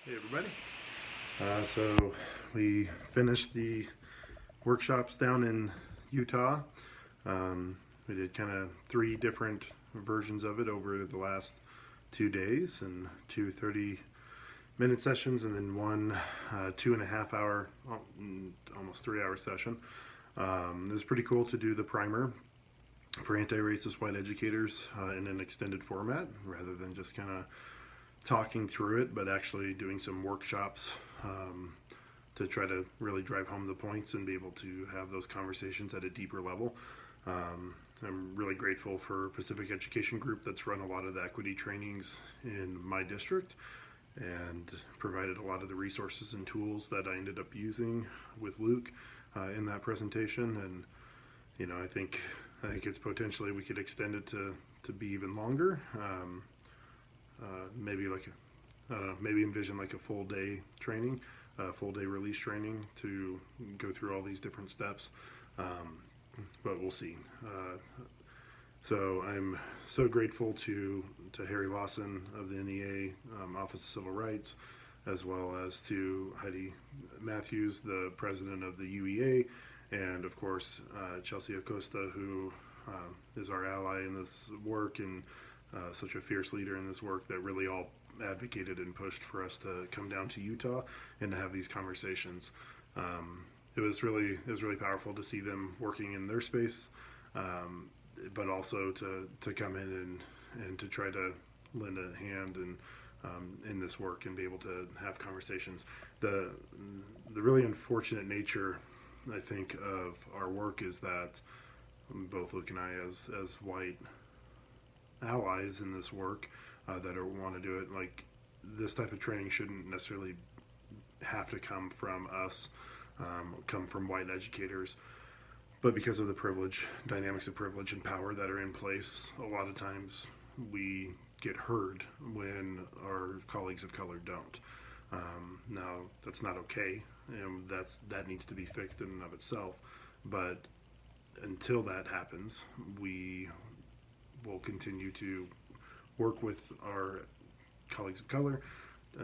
Hey everybody. So we finished the workshops down in Utah. We did kind of three different versions of it over the last 2 days, and two 30-minute sessions, and then one 2.5 hour, almost 3 hour session. It was pretty cool to do the primer for anti-racist white educators in an extended format rather than just kind of talking through it, but actually doing some workshops to try to really drive home the points and be able to have those conversations at a deeper level. I'm really grateful for Pacific Education Group that's run a lot of the equity trainings in my district and provided a lot of the resources and tools that I ended up using with Luke in that presentation. And I think it's potentially we could extend it to be even longer. Maybe I don't know, maybe envision like a full day training, full day release training to go through all these different steps. But we'll see. So I'm so grateful to Harry Lawson of the NEA Office of Civil Rights, as well as to Heidi Matthews, the president of the UEA, and of course Chelsea Acosta, who is our ally in this work and such a fierce leader in this work that really all advocated and pushed for us to come down to Utah and to have these conversations. It was really powerful to see them working in their space, but also to come in and to try to lend a hand and in this work and be able to have conversations. The really unfortunate nature, I think, of our work is that both Luke and I, as white allies in this work that want to do it, like this type of training shouldn't necessarily have to come from us, come from white educators, but because of the dynamics of privilege and power that are in place, a lot of times we get heard when our colleagues of color don't. Now that's not okay, and that needs to be fixed in and of itself, but until that happens, we will continue to work with our colleagues of color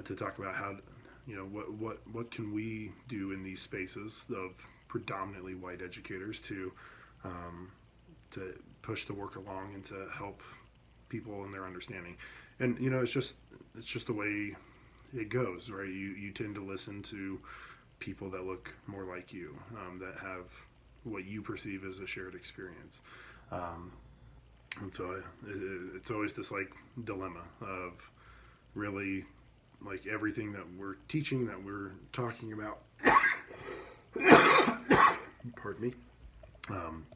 to talk about how, what can we do in these spaces of predominantly white educators to push the work along and to help people in their understanding. And it's just the way it goes, right? You tend to listen to people that look more like you, that have what you perceive as a shared experience. And so it's always this like dilemma of really like everything that we're teaching, that we're talking about, pardon me,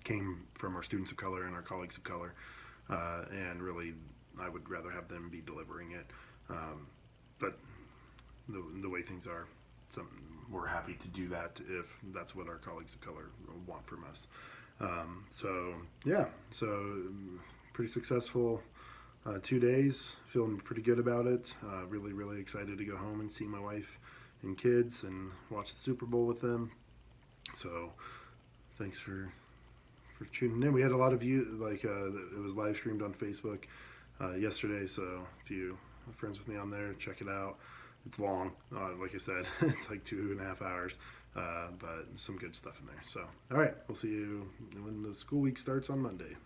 came from our students of color and our colleagues of color. And really, I would rather have them be delivering it. But the way things are, we're happy to do that if that's what our colleagues of color want from us. So pretty successful 2 days, feeling pretty good about it. Really excited to go home and see my wife and kids and watch the Super Bowl with them. So thanks for tuning in. We had a lot of you, it was live streamed on Facebook yesterday, so if you are friends with me on there, check it out. It's long, like I said, it's like 2.5 hours, but some good stuff in there. So, all right, we'll see you when the school week starts on Monday.